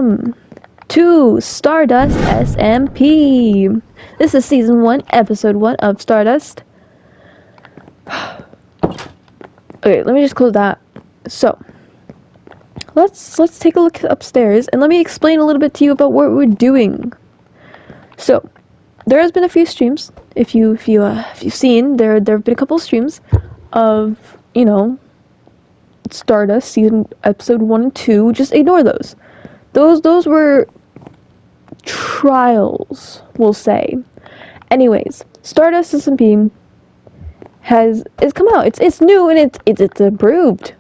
welcome to Stardust SMP. This is Season 1, Episode 1 of Stardust. Okay, let me just close that. So, let's take a look upstairs, and let me explain a little bit to you about what we're doing. So, there has been a few streams. If you've seen, there have been a couple of streams of, Stardust, Season Episode 1 and 2. Just ignore those. Those were trials, we'll say. Anyways, Stardust SMP is come out. It's new and it's improved.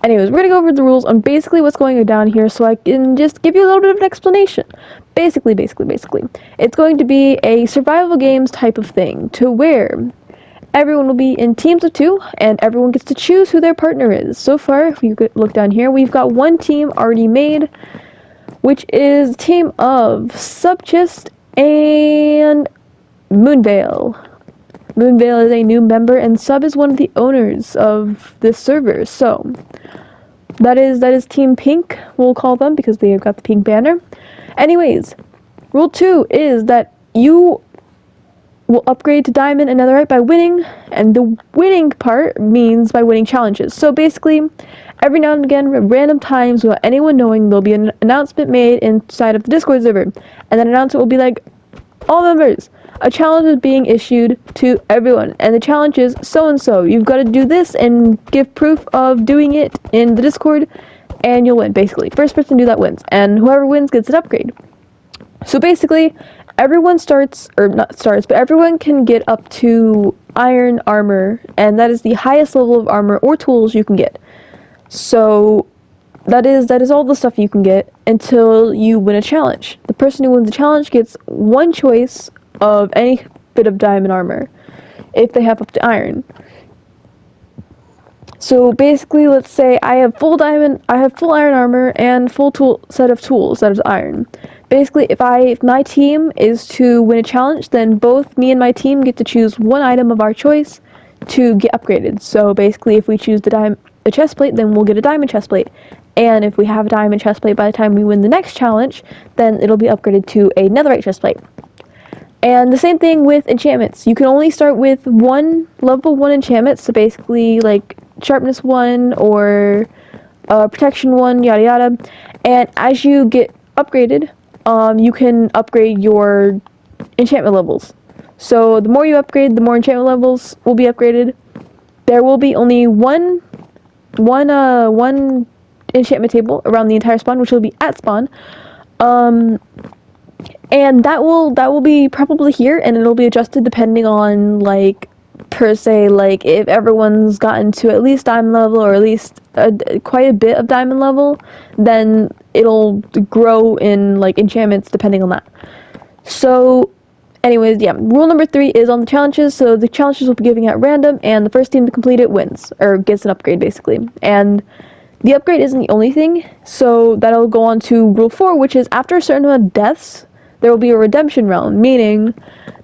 Anyways, we're gonna go over the rules on basically what's going down here, so I can just give you a little bit of an explanation. Basically, it's going to be a survival games type of thing, to where everyone will be in teams of 2, and everyone gets to choose who their partner is. So far, if you could look down here, we've got one team already made, which is a team of Subchist and Moonveil. Moonveil is a new member, and Sub is one of the owners of this server. So that is Team Pink, we'll call them, because they have got the pink banner. Anyways, rule 2 is that you will upgrade to Diamond and Netherite by winning, and the winning part means by winning challenges. So basically, every now and again, at random times, without anyone knowing, there'll be an announcement made inside of the Discord server, and that announcement will be like, all members, a challenge is being issued to everyone, and the challenge is so-and-so. You've got to do this and give proof of doing it in the Discord, and you'll win, basically. First person to do that wins, and whoever wins gets an upgrade. So basically, everyone but everyone can get up to iron armor, and that is the highest level of armor or tools you can get. So that is all the stuff you can get until you win a challenge. The person who wins the challenge gets one choice of any bit of diamond armor, if they have up to iron. So basically, let's say I have full iron armor and full set of tools that is iron. Basically, if my team is to win a challenge, then both me and my team get to choose one item of our choice to get upgraded. So basically, if we choose the chest plate, then we'll get a diamond chest plate. And if we have a diamond chest plate by the time we win the next challenge, then it'll be upgraded to a netherite chest plate. And the same thing with enchantments. You can only start with one level 1 enchantment, so basically like sharpness 1 or protection 1, yada yada. And as you get upgraded, you can upgrade your enchantment levels. So the more you upgrade, the more enchantment levels will be upgraded. There will be only one enchantment table around the entire spawn, which will be at spawn. And that will be probably here, and it'll be adjusted depending on, like, per se, like, if everyone's gotten to at least diamond level, or at least quite a bit of diamond level, then it'll grow in, like, enchantments depending on that. So, anyways, yeah, rule number 3 is on the challenges. So the challenges will be giving at random, and the first team to complete it wins, or gets an upgrade, basically. And the upgrade isn't the only thing, so that'll go on to rule 4, which is after a certain amount of deaths, there will be a redemption round, meaning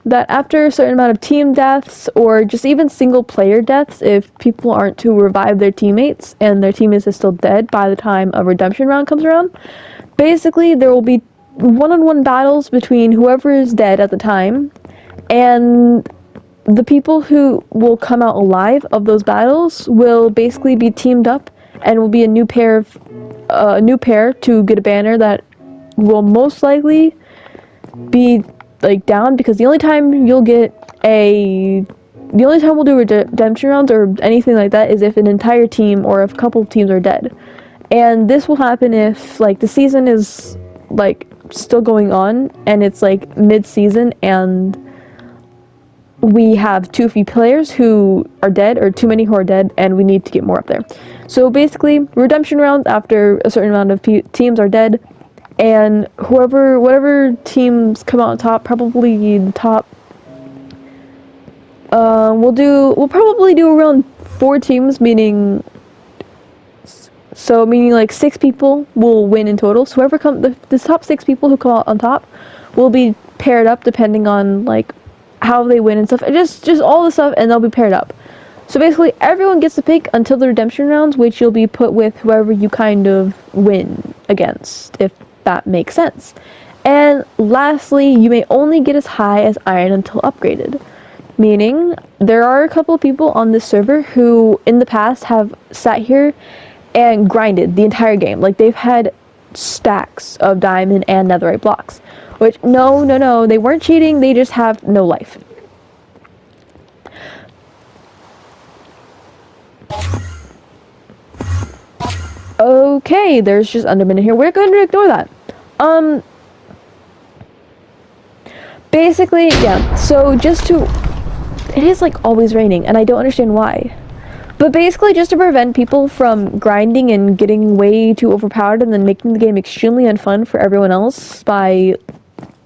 that after a certain amount of team deaths, or just even single player deaths, if people aren't to revive their teammates and their teammates is still dead by the time a redemption round comes around, basically there will be one-on-one battles between whoever is dead at the time, and the people who will come out alive of those battles will basically be teamed up, and will be a new pair to get a banner that will most likely be like down, because the only time we'll do redemption rounds or anything like that is if an entire team or if a couple of teams are dead. And this will happen if, like, the season is, like, still going on and it's like mid-season and we have too few players who are dead, or too many who are dead, and we need to get more up there. So basically, redemption rounds after a certain amount of teams are dead, and whatever teams come out on top, probably the top, we'll probably do around 4 teams, meaning like 6 people will win in total. So the top 6 people who come out on top will be paired up depending on, like, how they win and stuff, and just all the stuff, and they'll be paired up. So basically, everyone gets to pick until the redemption rounds, which you'll be put with whoever you kind of win against, if that makes sense. And lastly, you may only get as high as iron until upgraded. Meaning, there are a couple of people on this server who, in the past, have sat here and grinded the entire game. Like, they've had stacks of diamond and netherite blocks. Which, no, they weren't cheating, they just have no life. Okay, there's just Enderman in here. We're going to ignore that. Basically, yeah, so just to... It is, like, always raining, and I don't understand why. But basically, just to prevent people from grinding and getting way too overpowered and then making the game extremely unfun for everyone else by,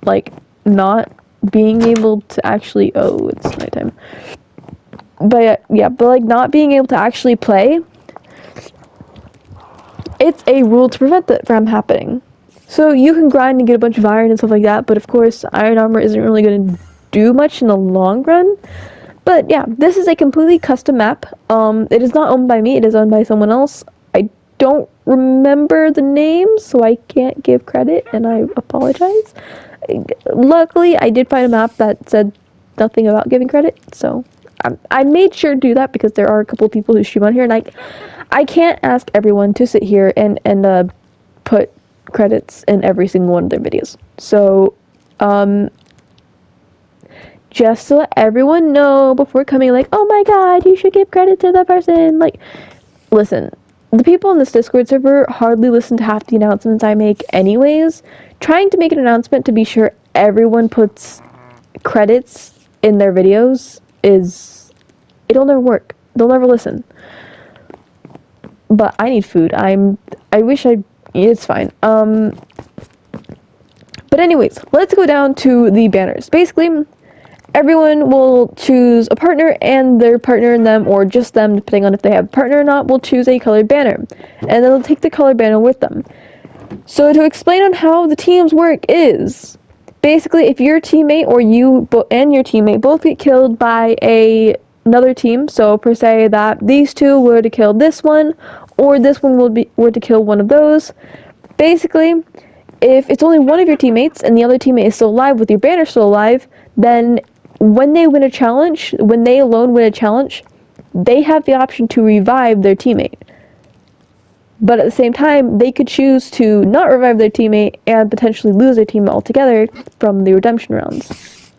like, not being able to actually... Oh, it's nighttime. But, yeah, but, like, not being able to actually play, it's a rule to prevent that from happening. So you can grind and get a bunch of iron and stuff like that, but of course, iron armor isn't really going to do much in the long run. But yeah, this is a completely custom map. It is not owned by me, it is owned by someone else. I don't remember the name, so I can't give credit, and I apologize. Luckily, I did find a map that said nothing about giving credit, so I made sure to do that because there are a couple of people who stream on here, and I can't ask everyone to sit here and put credits in every single one of their videos. So, just to let everyone know before coming, like, oh my god, you should give credit to that person. Like, listen, the people in this Discord server hardly listen to half the announcements I make anyways. Trying to make an announcement to be sure everyone puts credits in their videos it'll never work. They'll never listen. But I need food. It's fine. But anyways, let's go down to the banners. Basically, everyone will choose a partner, and their partner and them, or just them, depending on if they have a partner or not, will choose a colored banner. And then they'll take the colored banner with them. So to explain on how the teams work is, basically, if your teammate or you and your teammate both get killed by another team, so per se that these two were to kill this one, or this one were to kill one of those, basically, if it's only one of your teammates and the other teammate is still alive with your banner still alive, then when they win a challenge, when they alone win a challenge, they have the option to revive their teammate. But at the same time, they could choose to not revive their teammate and potentially lose their teammate altogether from the redemption rounds.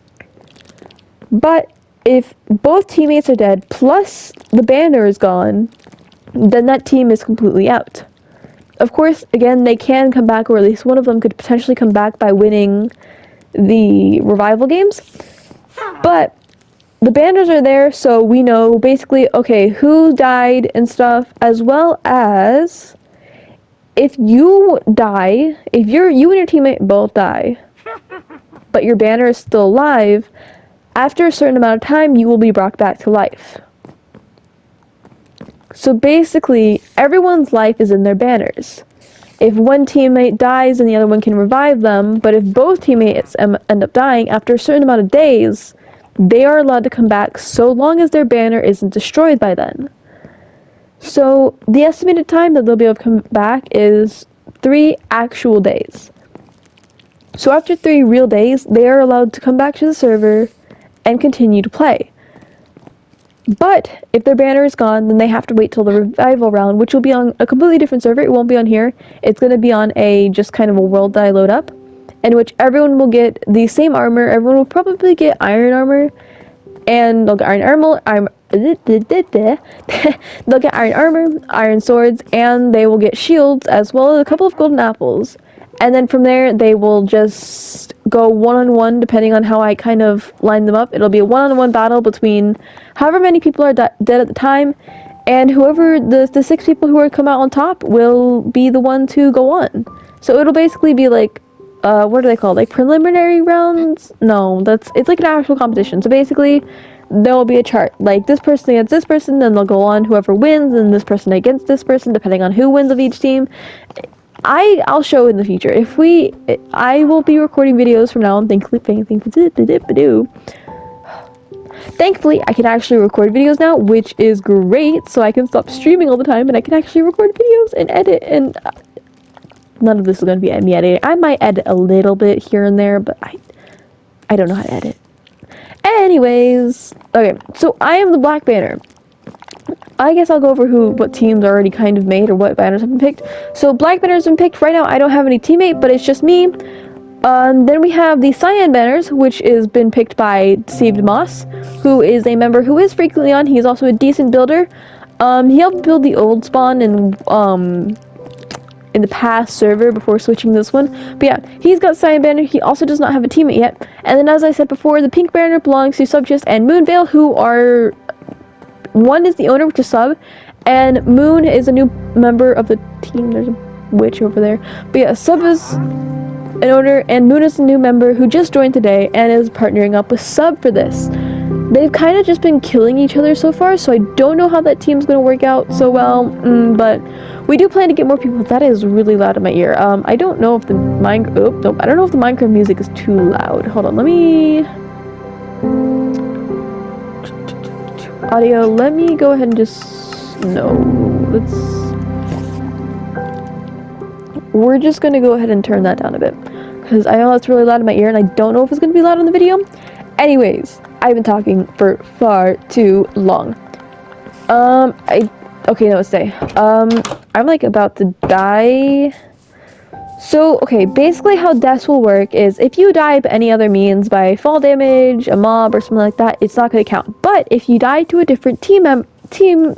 But if both teammates are dead, plus the banner is gone, then that team is completely out. Of course, again, they can come back, or at least one of them could potentially come back by winning the revival games. But the banners are there, so we know basically, okay, who died and stuff, as well as if you die, if you and your teammate both die, but your banner is still alive, after a certain amount of time, you will be brought back to life. So basically, everyone's life is in their banners. If one teammate dies, then the other one can revive them, but if both teammates end up dying, after a certain amount of days, they are allowed to come back so long as their banner isn't destroyed by then. So the estimated time that they'll be able to come back is 3 actual days. So after 3 real days, they are allowed to come back to the server and continue to play. But if their banner is gone, then they have to wait till the revival round, which will be on a completely different server. It won't be on here. It's going to be on just kind of a world that I load up, in which everyone will get the same armor. Everyone will probably get iron armor, and they'll get they'll get iron armor, iron swords, and they will get shields, as well as a couple of golden apples. And then from there, they will just go one-on-one, depending on how I kind of line them up. It'll be a one-on-one battle between however many people are dead at the time, and whoever, the 6 people who are come out on top will be the one to go on. So it'll basically be like, what are they called? Like preliminary rounds? No, it's like an actual competition. So basically, there will be a chart, like this person against this person, then they'll go on, whoever wins, and this person against this person, depending on who wins of each team. I'll show in the future. I will be recording videos from now on, Thankfully, I can actually record videos now, which is great, so I can stop streaming all the time, and I can actually record videos and edit, and none of this is going to be me editing. I might edit a little bit here and there, but I don't know how to edit. Anyways, okay, so I am the Black Banner. I guess I'll go over what teams are already kind of made or what banners have been picked. So Black Banner has been picked. Right now I don't have any teammate, but it's just me. Then we have the Cyan Banners, which has been picked by Deceived Moss, who is a member who is frequently on. He's also a decent builder. He helped build the old spawn in the past server before switching this one. But yeah, he's got Cyan Banner. He also does not have a teammate yet. And then, as I said before, the Pink Banner belongs to Subjust and Moonveil, who are... One is the owner, which is Sub, and Moon is a new member of the team. There's a witch over there. But yeah, Sub is an owner, and Moon is a new member who just joined today and is partnering up with Sub for this. They've kind of just been killing each other so far, so I don't know how that team's going to work out so well, but we do plan to get more people. That is really loud in my ear. I don't know if the I don't know if the Minecraft music is too loud. Hold on, let me... Audio, let me go ahead and just... No, we're just going to go ahead and turn that down a bit, because I know it's really loud in my ear, and I don't know if it's going to be loud on the video. Anyways, I've been talking for far too long. Okay, no, let's say. I'm like about to die. So, okay, basically how deaths will work is if you die by any other means, by fall damage, a mob, or something like that, it's not going to count. But if you die to a different team, if you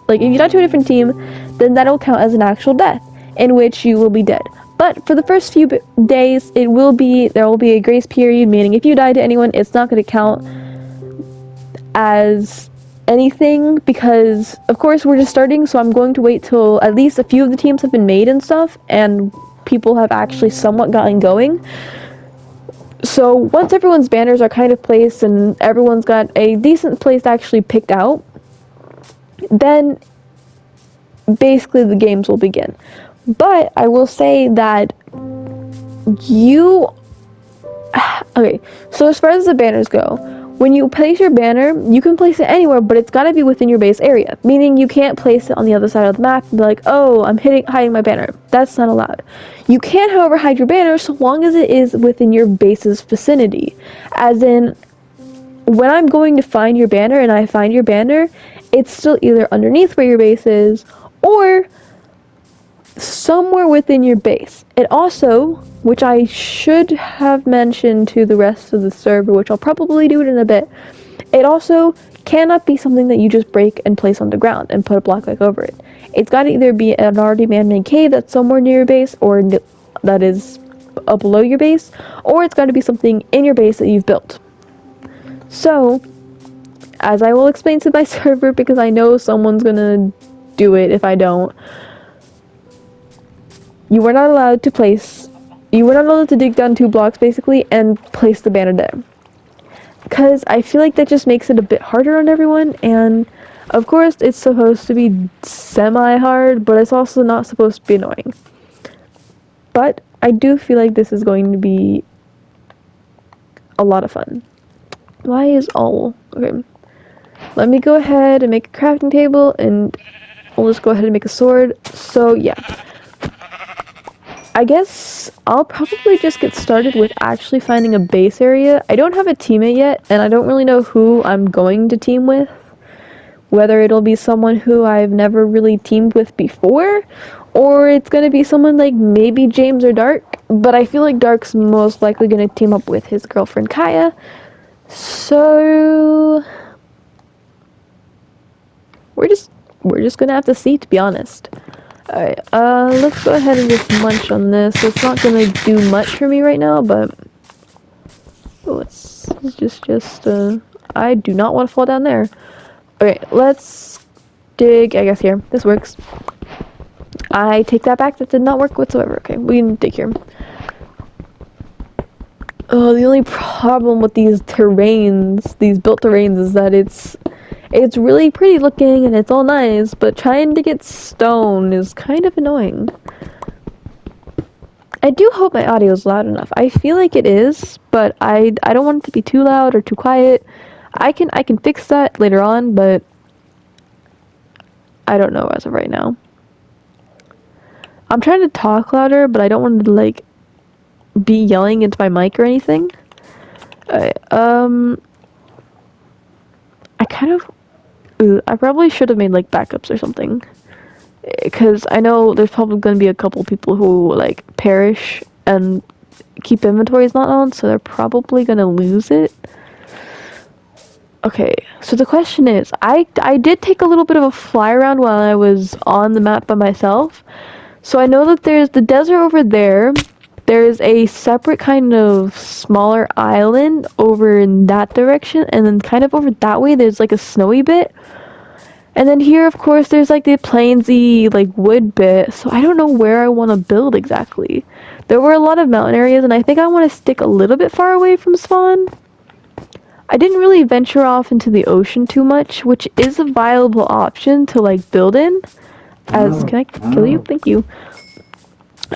die to a different team, then that'll count as an actual death, in which you will be dead. But for the first few days, there will be a grace period, meaning if you die to anyone, it's not going to count as anything, because of course we're just starting, so I'm going to wait till at least a few of the teams have been made and stuff, and people have actually somewhat gotten going. So once everyone's banners are kind of placed and everyone's got a decent place actually picked out, then basically the games will begin. But I will say that okay, so as far as the banners go, when you place your banner, you can place it anywhere, but it's gotta be within your base area. Meaning you can't place it on the other side of the map and be like, oh, I'm hiding my banner. That's not allowed. You can, however, hide your banner so long as it is within your base's vicinity. As in, when I'm going to find your banner and I find your banner, it's still either underneath where your base is or somewhere within your base. It also, which I should have mentioned to the rest of the server, which I'll probably do it in a bit, it also cannot be something that you just break and place on the ground and put a block like over it. It's got to either be an already man-made cave that's somewhere near your base or that is below your base, or it's got to be something in your base that you've built. So, as I will explain to my server, because I know someone's gonna do it if I don't, you were not allowed to dig down 2 blocks, basically, and place the banner there. Because I feel like that just makes it a bit harder on everyone, and of course, it's supposed to be semi-hard, but it's also not supposed to be annoying. But I do feel like this is going to be a lot of fun. Why is all... Okay. Let me go ahead and make a crafting table, and I'll just go ahead and make a sword. So, yeah. I guess I'll probably just get started with actually finding a base area. I don't have a teammate yet, and I don't really know who I'm going to team with. Whether it'll be someone who I've never really teamed with before, or it's going to be someone like maybe James or Dark. But I feel like Dark's most likely going to team up with his girlfriend Kaya. So we're just going to have to see, to be honest. Alright, let's go ahead and just munch on this. It's not gonna do much for me right now, but... Oh, it's just, I do not want to fall down there. Okay, let's dig, I guess here. This works. I take that back, that did not work whatsoever. Okay, we can dig here. Oh, the only problem with these terrains, these built terrains, is that it's really pretty looking and it's all nice, but trying to get stone is kind of annoying. I do hope my audio is loud enough. I feel like it is, but I don't want it to be too loud or too quiet. I can fix that later on, but I don't know as of right now. I'm trying to talk louder, but I don't want to like be yelling into my mic or anything. Alright, I kind of I probably should have made like backups or something. Because I know there's probably going to be a couple people who like perish and keep inventories not on, so they're probably going to lose it. Okay, so the question is, I did take a little bit of a fly around while I was on the map by myself. So I know that there's the desert over there. There's a separate kind of smaller island over in that direction, and then kind of over that way there's like a snowy bit. And then here, of course, there's like the plainsy, like wood bit, so I don't know where I want to build exactly. There were a lot of mountain areas, and I think I want to stick a little bit far away from spawn. I didn't really venture off into the ocean too much, which is a viable option to like build in. As, can I kill you? Thank you.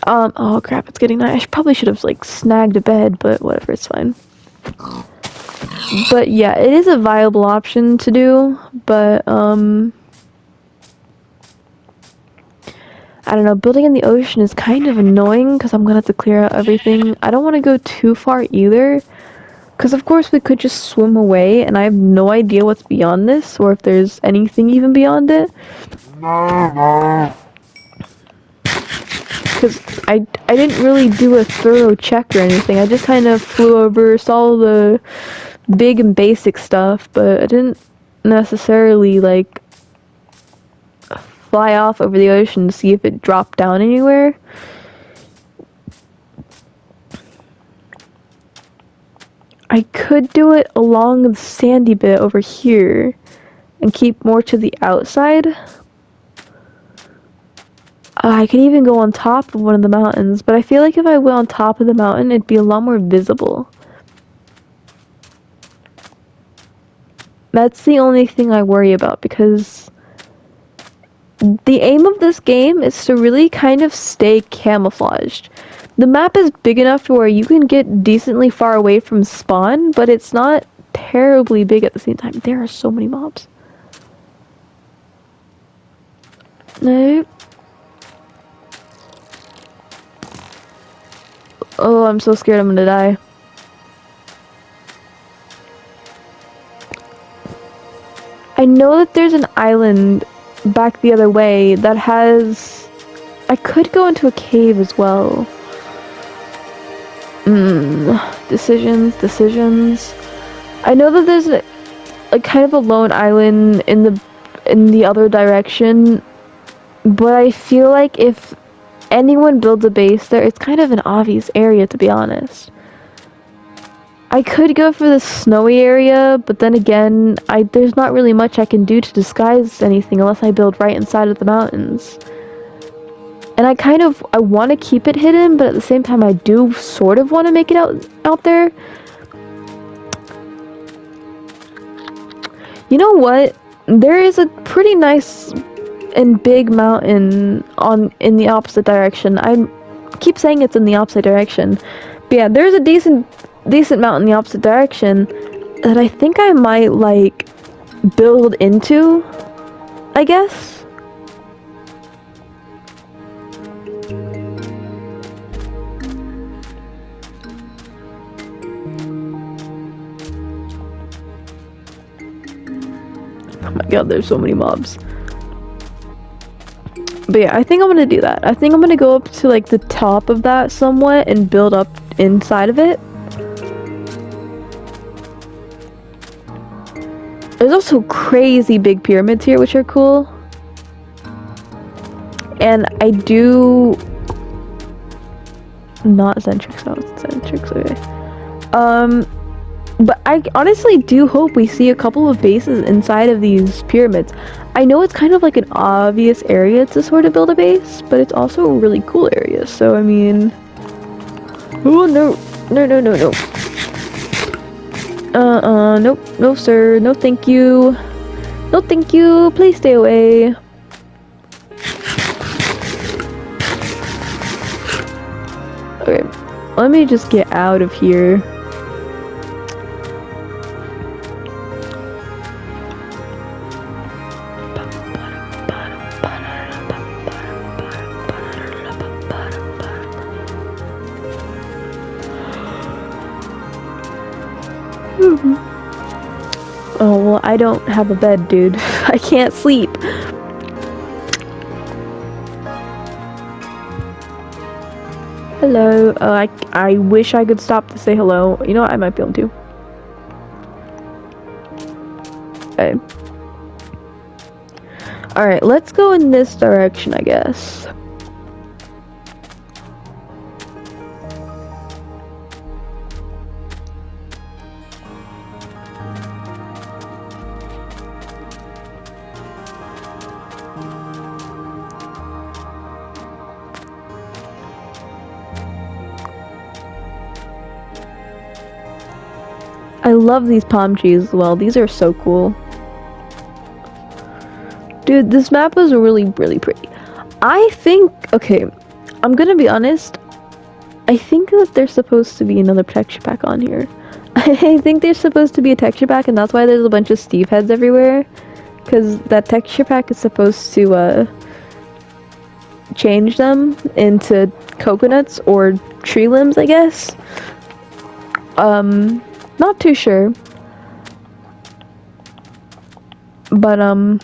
Oh crap, it's getting night. Probably should have like snagged a bed, but whatever, it's fine. But yeah, it is a viable option to do, but I don't know, building in the ocean is kind of annoying because I'm gonna have to clear out everything. I don't want to go too far either, because of course we could just swim away, and I have no idea what's beyond this, or if there's anything even beyond it. Because I didn't really do a thorough check or anything. I just kind of flew over, saw the big and basic stuff, but I didn't necessarily like fly off over the ocean to see if it dropped down anywhere. I could do it along the sandy bit over here and keep more to the outside. I could even go on top of one of the mountains, but I feel like if I went on top of the mountain, it'd be a lot more visible. That's the only thing I worry about, because the aim of this game is to really kind of stay camouflaged. The map is big enough to where you can get decently far away from spawn, but it's not terribly big at the same time. There are so many mobs. Nope. Oh, I'm so scared I'm gonna die. I know that there's an island back the other way that has... I could go into a cave as well. Decisions. I know that there's a kind of a lone island in the other direction, but I feel like if anyone builds a base there, it's kind of an obvious area, to be honest. I could go for the snowy area, but then again, there's not really much I can do to disguise anything unless I build right inside of the mountains. And I want to keep it hidden, but at the same time I do sort of want to make it out there. You know what? There is a pretty nice and big mountain in the opposite direction. I keep saying it's in the opposite direction. But yeah, there's a decent mountain in the opposite direction that I think I might like build into, I guess. Oh my god, there's so many mobs. But yeah, I think I'm gonna do that. I think I'm gonna go up to like the top of that somewhat and build up inside of it. There's also crazy big pyramids here, which are cool. And I do... Not Zentrix, no, it's Zentrix, okay. But I honestly do hope we see a couple of bases inside of these pyramids. I know it's kind of like an obvious area to sort of build a base, but it's also a really cool area, so I mean... Oh, no. No. Nope. No, sir. No, thank you. No, thank you. Please stay away. Okay. Let me just get out of here. Oh, well, I don't have a bed, dude. I can't sleep. Hello. I wish I could stop to say hello. You know what? I might be able to. Okay. Alright, let's go in this direction, I guess. I love these palm trees as well. These are so cool. Dude, this map is really, really pretty. I think, okay, I'm gonna be honest. I think that there's supposed to be another texture pack on here. I think there's supposed to be a texture pack, and that's why there's a bunch of Steve heads everywhere. Because that texture pack is supposed to, change them into coconuts or tree limbs, I guess. Not too sure. But, I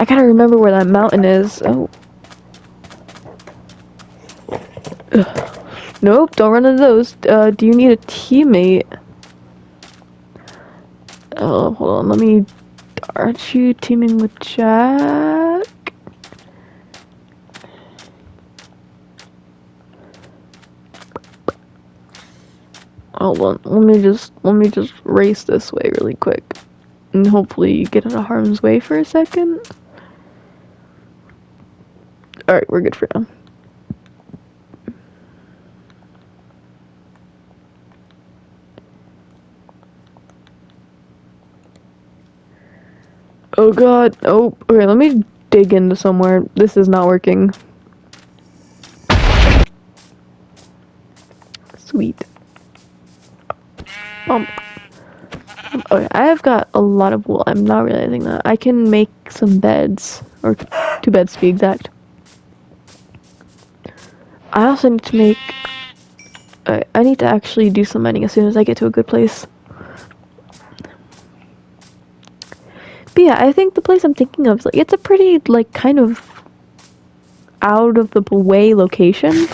gotta remember where that mountain is. Oh. Ugh. Nope, don't run into those. Do you need a teammate? Oh, hold on, let me... Aren't you teaming with Jack? Hold on, let me just race this way really quick. And hopefully get out of harm's way for a second. Alright, we're good for now. Oh god, oh, okay, let me dig into somewhere. This is not working. Sweet. Okay, I have got a lot of wool. I'm not realizing that. I can make some beds, or 2 beds to be exact. I also need to make... I need to actually do some mining as soon as I get to a good place. But yeah, I think the place I'm thinking of is, like, it's a pretty, like, kind of out of the way location.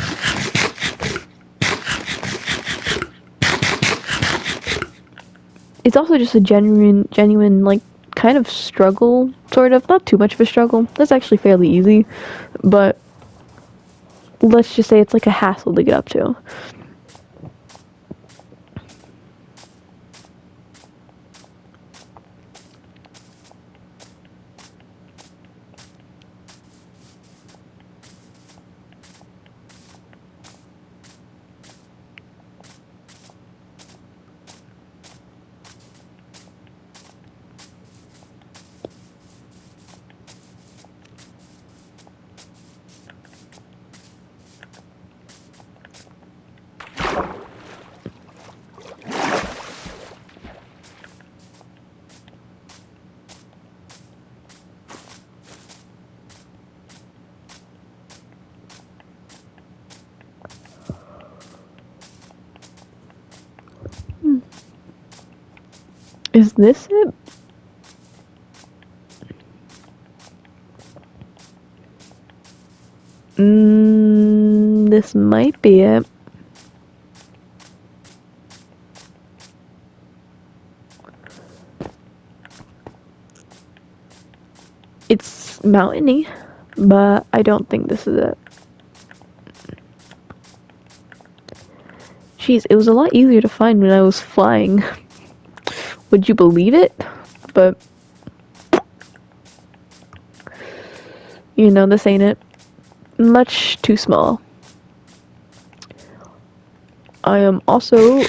It's also just a genuine, like, kind of struggle, sort of. Not too much of a struggle. That's actually fairly easy. But let's just say it's like a hassle to get up to. Is this it? This might be it. It's mountainy, but I don't think this is it. Jeez, it was a lot easier to find when I was flying. Would you believe it? But, you know, this ain't it. Much too small. I am also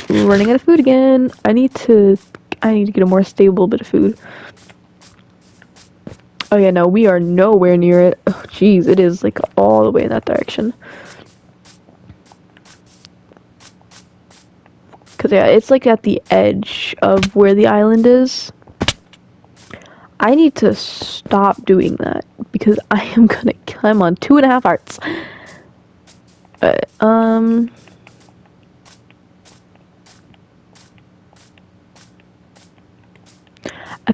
running out of food again. I need to get a more stable bit of food. Oh yeah, no, we are nowhere near it. Oh, jeez, it is like all the way in that direction. Cause yeah, it's like at the edge of where the island is. I need to stop doing that because I am gonna climb on 2.5 hearts. But,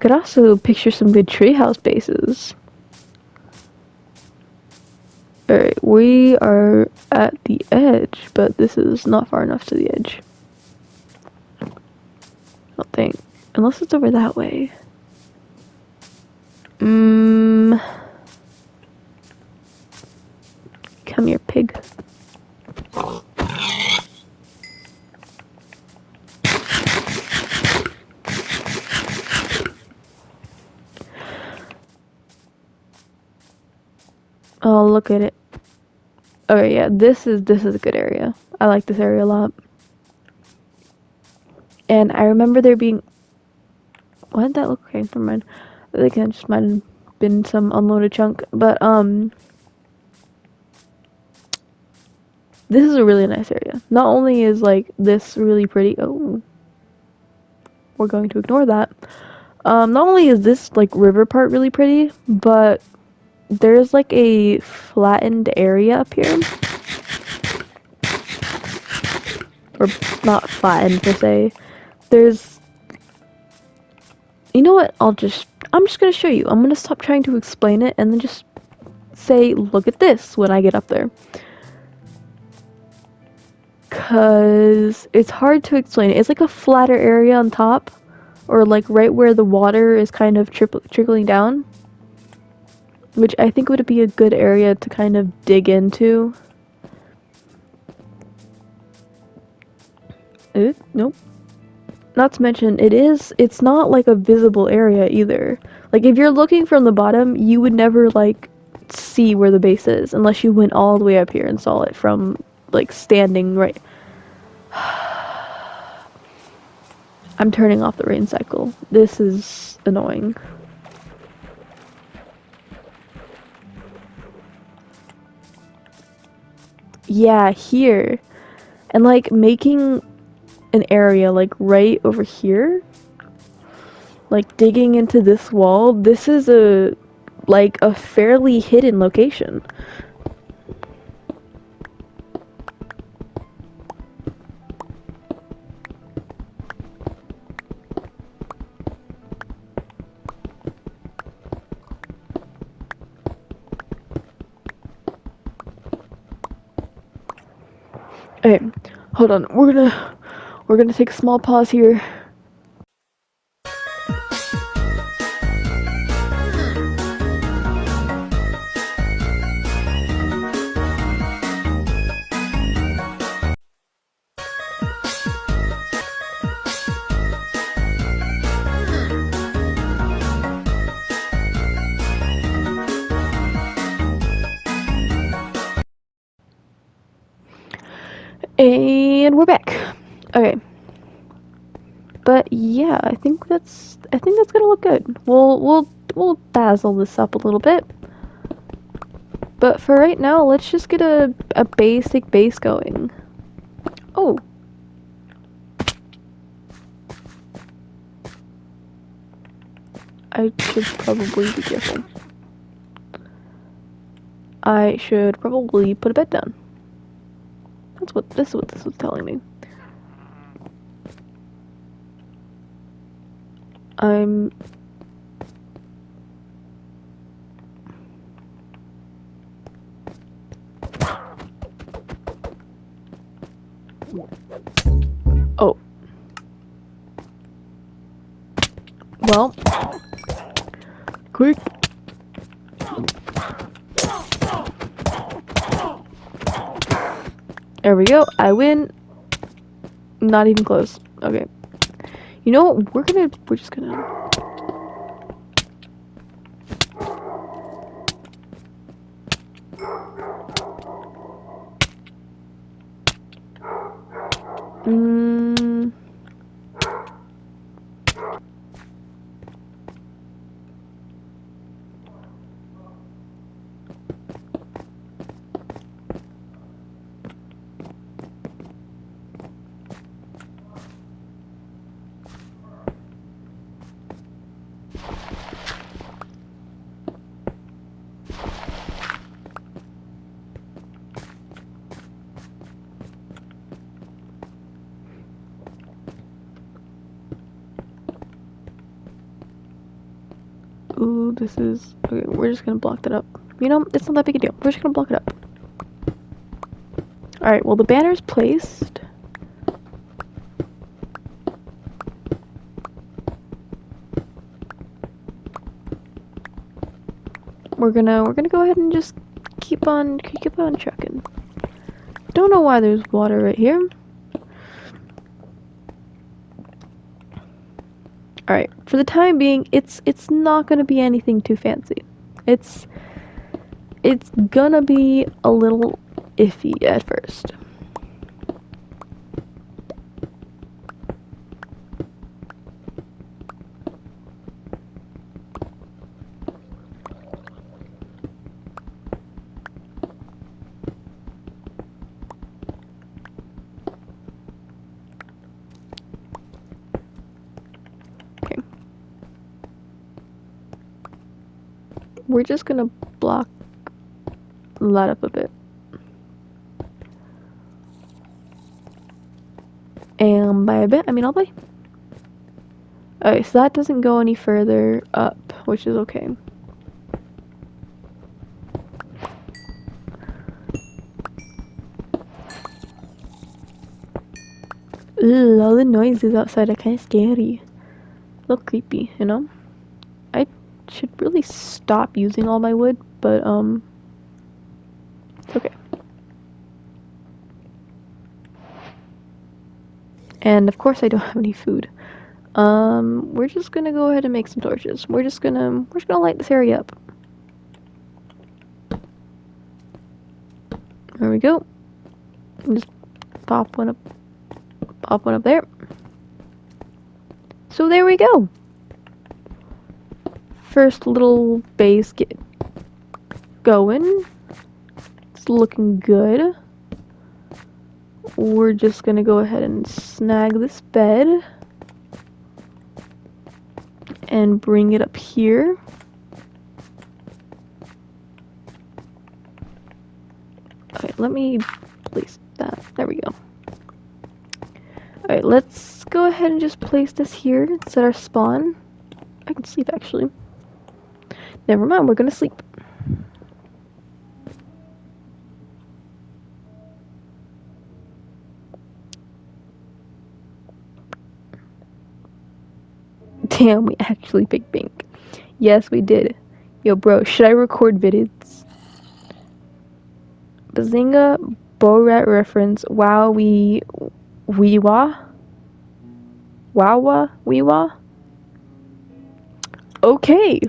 could also picture some good treehouse bases. Alright, we are at the edge, but this is not far enough to the edge. I don't think. Unless it's over that way. Come here, pig. Oh, look at it. Okay, yeah, this is a good area. I like this area a lot. And I remember there being... What did that look like? Never mind. I think it just might have been some unloaded chunk. But, this is a really nice area. Not only is, like, this really pretty... Oh. We're going to ignore that. Not only is this, like, river part really pretty, but there's, like, a flattened area up here. Or not flattened per se. There's... You know what? I'm just gonna show you. I'm gonna stop trying to explain it and then just say, look at this when I get up there. Cause it's hard to explain it. It's like a flatter area on top. Or like right where the water is kind of trickling down. Which I think would be a good area to kind of dig into. Nope. Not to mention, it's not like a visible area either. Like if you're looking from the bottom, you would never like see where the base is unless you went all the way up here and saw it from like standing right. I'm turning off the rain cycle. This is annoying. Yeah, here. And like making an area like right over here, like digging into this wall. This is a fairly hidden location. Okay, hold on. We're gonna take a small pause here. And we're back. Okay. But yeah, I think that's gonna look good. We'll dazzle this up a little bit. But for right now, let's just get a basic base going. Oh. I should probably be careful. I should probably put a bed down. This is what this was telling me. Oh. Well. Quick. There we go. I win. Not even close. Okay. You know what? We're just gonna... This is... Okay, we're just gonna block that up. You know, it's not that big a deal. We're just gonna block it up. Alright, well, the banner's placed. We're gonna go ahead and just keep on trucking. Don't know why there's water right here. Alright, for the time being, it's not gonna be anything too fancy. It's gonna be a little iffy at first. We're just gonna block that up a bit. And by a bit, I mean all the way. Okay, so that doesn't go any further up, which is okay. Ugh, all the noises outside are kind of scary. A little creepy, you know? I should really stop using all my wood, but, it's okay. And of course I don't have any food. We're just gonna go ahead and make some torches. We're just gonna light this area up. There we go. And just pop one up there. So there we go. First little base get going. It's looking good. We're just gonna go ahead and snag this bed and bring it up here. Okay, let me place that. There we go. Alright, let's go ahead and just place this here. Set our spawn. I can sleep actually. Never mind, we're gonna sleep. Damn, we actually picked pink. Yes, we did. Yo, bro, should I record vids? Bazinga, Borat reference, wow, wee-wah? Wawa, wee-wah? Okay.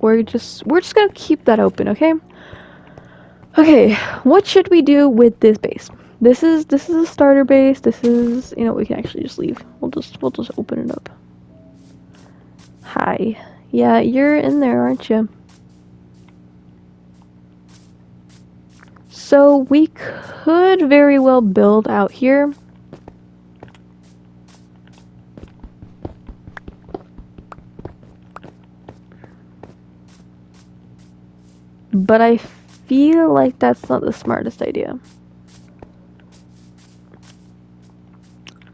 We're just gonna keep that open, okay? Okay, what should we do with this base? This is a starter base. This is, you know, we can actually just leave. We'll just open it up. Hi. Yeah, you're in there, aren't you? So we could very well build out here. But I feel like that's not the smartest idea.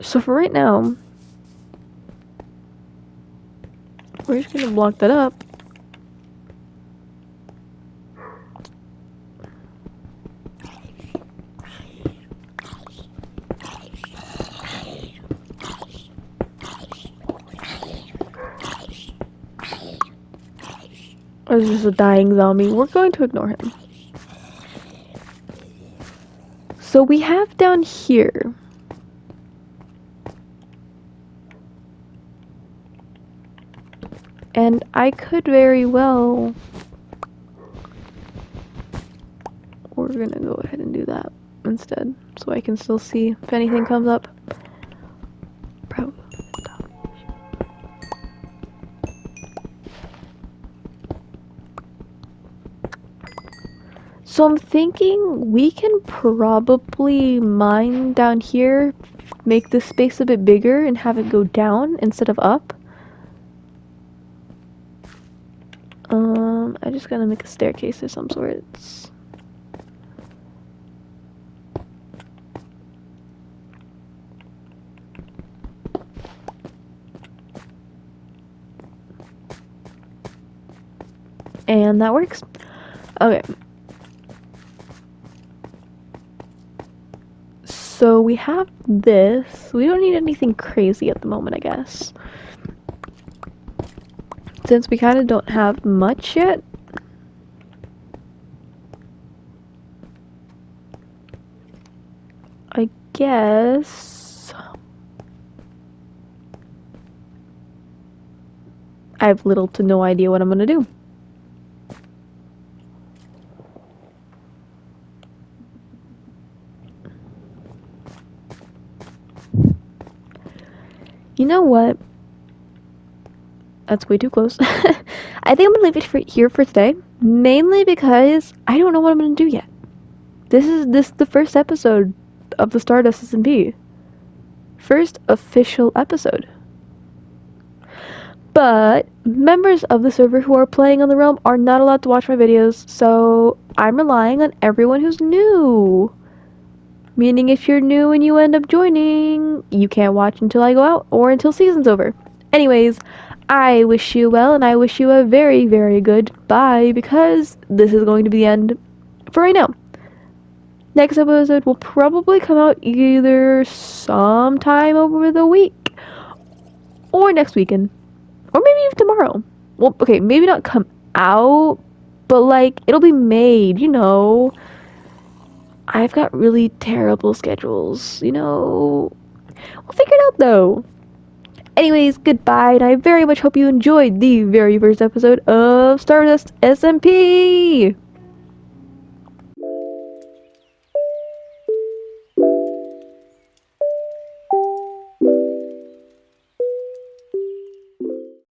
So for right now, we're just gonna block that up. Or is this a dying zombie? We're going to ignore him. So we have down here. And I could very well... We're gonna go ahead and do that instead. So I can still see if anything comes up. Probably. So I'm thinking we can probably mine down here, make this space a bit bigger and have it go down instead of up. I just gotta make a staircase of some sorts. And that works. Okay. So we have this. We don't need anything crazy at the moment, I guess. Since we kind of don't have much yet. I guess I have little to no idea what I'm gonna do. You know what? That's way too close. I think I'm gonna leave it here for today, mainly because I don't know what I'm gonna do yet. This is the first episode of the Stardust SMP. First official episode. But members of the server who are playing on the realm are not allowed to watch my videos, so I'm relying on everyone who's new. Meaning if you're new and you end up joining, you can't watch until I go out or until season's over. Anyways, I wish you well and I wish you a very, very good bye because this is going to be the end for right now. Next episode will probably come out either sometime over the week or next weekend. Or maybe even tomorrow. Well, okay, maybe not come out, but like it'll be made, you know. I've got really terrible schedules, you know. We'll figure it out though. Anyways, goodbye, and I very much hope you enjoyed the very first episode of Stardust SMP!